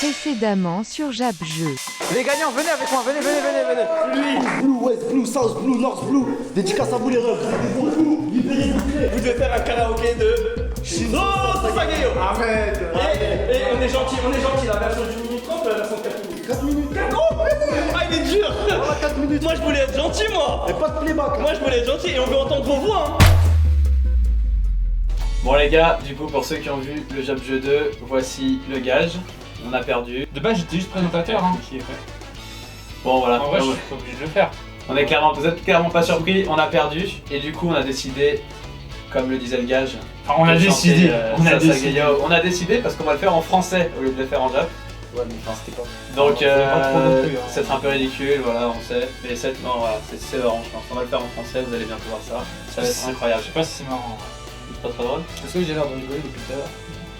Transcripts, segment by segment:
Précédemment sur Jap Jeu. Les gagnants, venez avec moi, venez. Blue, West Blue, South Blue, North Blue. Dédicace à vous les refs. Vous devez faire un karaoké de Shinzo Sasageyo. Arrête. Et on est gentil, la version du minute 30 ou la version de 4 minutes 4 minutes. Ah, il est dur. Voilà, 4 minutes. Moi je voulais être gentil moi. Et pas de playback. Moi je voulais être gentil et on veut entendre vos voix hein. Bon les gars, du coup pour ceux qui ont vu le Jap Jeu 2, voici le gage. On a perdu. De base, j'étais juste présentateur. Hein. Bon voilà. En vrai, je suis pas obligé de le faire. Vous êtes clairement pas surpris, on a perdu. Et du coup on a décidé, comme le disait le gage, Enfin, on a de décidé. chanter, On a décidé parce qu'on va le faire en français au lieu de le faire en Jap. Ouais, mais enfin, c'était pas. Donc pas trop non plus, hein. c'est un peu ridicule, voilà, on sait. Mais non, voilà, c'est orange, je pense. On va le faire en français, vous allez bientôt voir ça. Ça va être incroyable. Je sais pas si c'est marrant. C'est pas très drôle. Est-ce que j'ai l'air de rigoler depuis tout à l'heure?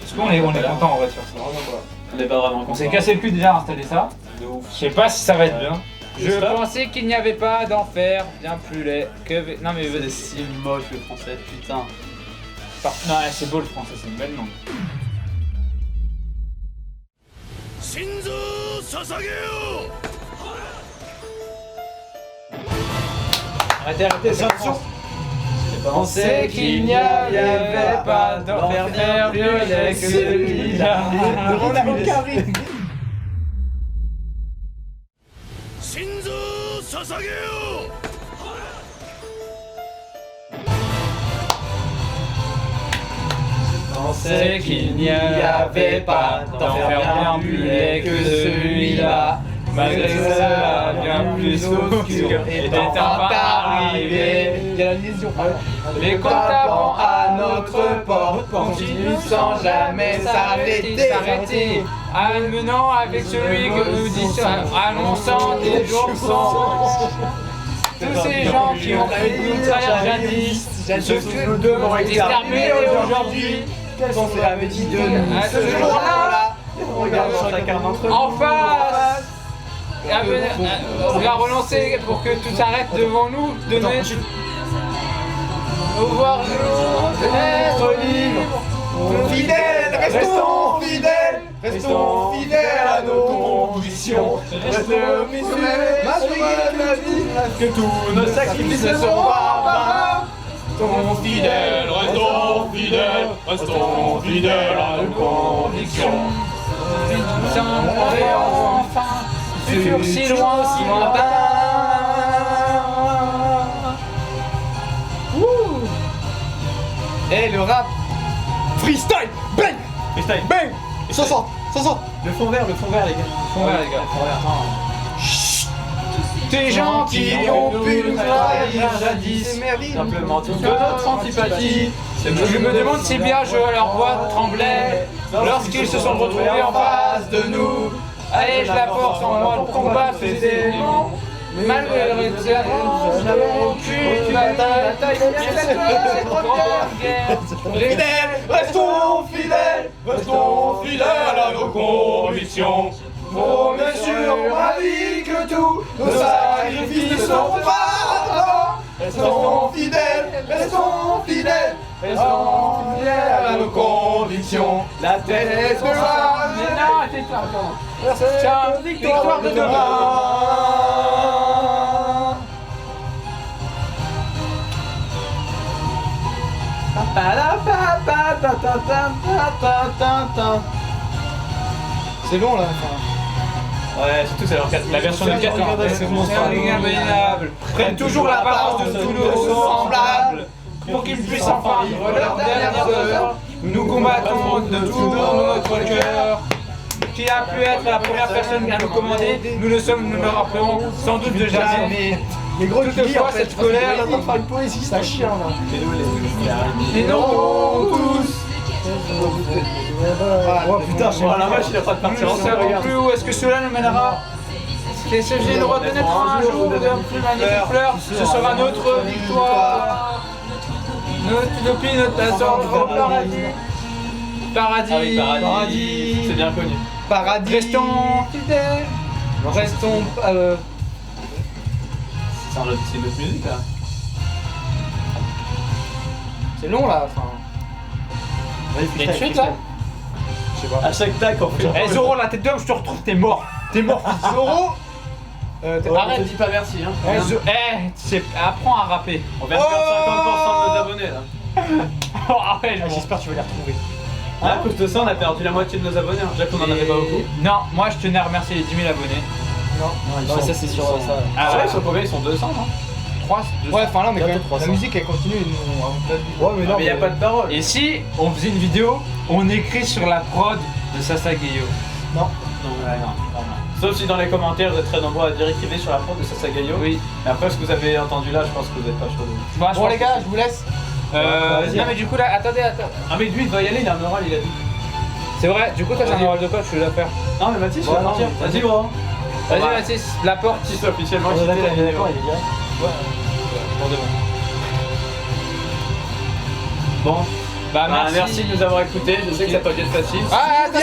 Est-ce qu'on est content en vrai de faire ça? Vraiment pas. On n'est pas vraiment On content. s'est cassé le cul déjà à installer ça. De ouf. Je sais pas si ça va être bien. Je J'espère. pensais qu'il n'y avait pas d'enfer bien plus laid que. Non mais C'est si moche le français, putain. non, c'est beau le français, c'est une belle langue. Shinzo Sasageyo. Arrêtez, c'est attention. On sait qu'il n'y avait pas d'enfer bien plus laid que celui-là. Shinzo Sasageyo. On sait qu'il n'y avait pas d'enfer bien plus laid que celui-là. Malgré cela, bien plus obscur était enfin arrivé. Il y a la lésion. Les comptes avant à notre porte continuent sans jamais s'arrêter. Amenant avec celui que nous dit annonçant des jours sans. Tous ces gens qui ont fait nous trahir jadis, ce que nous devons exterminer aujourd'hui. Quels sont ces appétits de nous? À ce jour-là, Regarde chacun d'entre nous. en face, on va relancer pour que tout s'arrête devant nous, donner au voir jour, être libre, Fidèles, restons fidèles à nos convictions. Restons fidèles, malgré la vie, que tous nos sacrifices ne seront pas vains. Restons fidèles à nos convictions. et enfin, sur si loin, si lointain. Et le rap freestyle, bang, Freestyle. bang, 60. Le fond vert les gars. Fond vert, les gars. Des gens qui ont pu nous trahir jadis, Simplement tout de notre antipathie. je me demande si bien leur voix tremblait lorsqu'ils se sont retrouvés en face de nous. Ai-je la force en moi de combattre ces éléments? Malgré le je n'avais aucune bataille, cette grande guerre. Restons fidèles à nos convictions. Promets sur ma vie que tous nos sacrifices ne seront pas vains. Restons fidèles à nos convictions. La tête sera Tiens, victoire de demain. C'est long là. Ouais, surtout c'est leur 4. La version de 4 ans. C'est bon, C'est abominable. Prennent toujours l'apparence de tous nos semblables pour qu'ils puissent enfin vivre leurs dernières heures. Nous combattons de tout notre cœur. Qui a pu être la première personne à nous commander, nous ne le rappellerons sans doute de jamais. Les gros Toutefois, cette colère, il est en train de faire une poésie, ça chien là. et non tous, Oh putain, je sais Oh la vache, il a pas de nous partir ne ensemble. savons plus où est-ce que cela nous mènera. Et ce j'ai le droit de naître un jour de plus magnifique fleur, ce sera notre victoire. Notre utopie, notre ascendant au paradis. Ah oui, paradis. C'est bien connu. Paradis. Restons fidèles. Restons. C'est une autre musique là. C'est long là, enfin. Il y a une suite là? sais pas. À chaque tac, on fait. Eh Zoro, la tête d'homme, je te retrouve, t'es mort. T'es mort, Zoro. Arrête, dis pas merci, hein. apprends à rapper. On vient de perdre 50% de nos abonnés là. Ah ouais, non. J'espère que tu vas les retrouver. À cause de ça, on a perdu la moitié de nos abonnés, hein. Déjà qu'on en avait pas beaucoup. Non, moi je tenais à remercier les 10 000 abonnés. Non, ça c'est sûr, ça. Ah Ouais, ouais, ils sont combien? Ils sont 200, non? 3, Ouais, enfin là, mais quand même, Bientôt 300. la musique elle continue. Ouais, mais Non, non, mais y a pas de parole. Et si on faisait une vidéo, on écrit sur la prod de Sasageyo. Non, Sauf si dans les commentaires vous êtes très nombreux à dire écrivez sur la prod de Sasagayo. Oui. Mais après ce que vous avez entendu là, je pense que vous êtes pas chaud. Bon, les gars, je vous laisse. vas-y. Non mais du coup là, attendez. Ah mais lui il doit y aller, il a un oral, il a dit. C'est vrai, du coup toi j'ai un oral de coach, je dois faire. Non mais Mathis, Ouais, tu vas non, partir. mais Vas-y gros. Vas-y Ouais. Mathis, la porte. Si c'est officiellement On est quitté la d'accord, vidéo. il est bien. Pour de bon. Bon, Bah merci de nous avoir écoutés, je sais que ça peut être facile. Ah, ça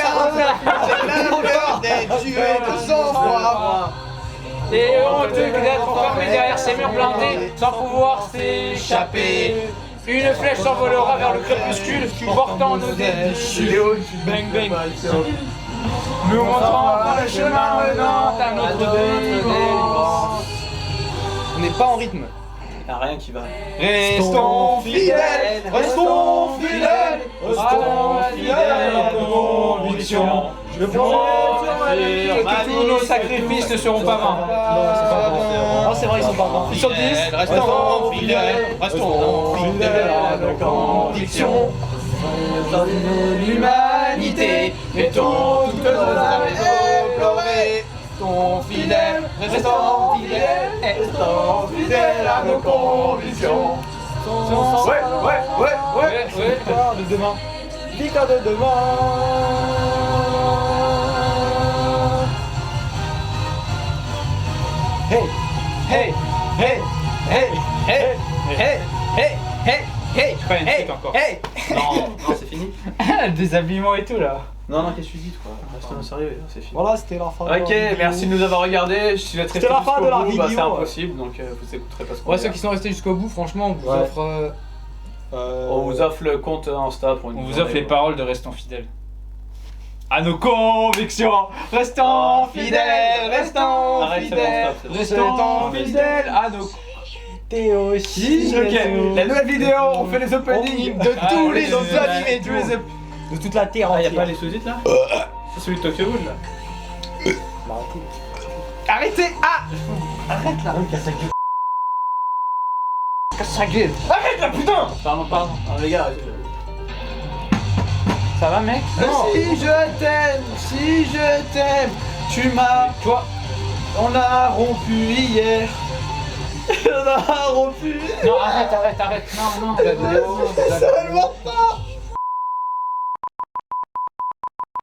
Des tués de sang-froid. Et honteux d'être enfermé derrière ces murs blindés sans pouvoir s'échapper. Une flèche s'envolera vers le crépuscule, portant nos déchus. Bang bang. Nous montrant le chemin menant à notre délivrance. On n'est pas en rythme. Y'a rien qui va. Restons fidèles, restons fidèles, restons fidèles à nos convictions. Je Que tous nos sacrifices ne seront pas vains. Non, c'est vrai, ils sont pas bons. Ils sont 10. Restons fidèles, restons fidèles à nos convictions. Dans l'humanité, mettons toutes nos âmes éplorées. Restons fidèles, restons fidèles à nos convictions. Ouais. Victoire de demain. Victoire de demain. Hey, hey, hey, hey, hey, hey, hey, hey, hey, Je crois qu'il y a une suite encore. hey. Non, c'est fini. Le déshabillement et tout là. Non, qu'est-ce que tu dis toi? Restons sérieux, c'est fini. Voilà, c'était la fin. de la Ok, vidéo. merci de nous avoir regardés. Si vous êtes restés C'était la fin jusqu'au de la bout, bah, vidéo, c'est ouais. impossible, donc vous écouterez pas ce qu'on Ouais, dit. ceux qui sont restés jusqu'au bout, franchement, on vous Ouais. offre. On vous offre le compte Insta pour une On vous journée, offre les ouais. paroles de Restons fidèles. À nos convictions, restons fidèles, restons Arrête, c'est bon, fidèles, stop, c'est bon. restons fidèles à nos. T'es aussi. Ok, la nouvelle vidéo, on fait les openings de Ah, tous ouais, les c'est autres vrai. animés, tous les De toute la terre Ah, y'a entière. pas les sous-titres là? C'est celui de Tokyo Ghoul là. Bah, arrêtez. Arrêtez. Ah. Arrête là, casse ta gueule. Casse sa gueule. Arrête là, putain. Pardon. Ah, les gars, Ça va mec? Si je t'aime, tu m'as. Toi? On a rompu hier. On a rompu. Non, arrête. Non. Seulement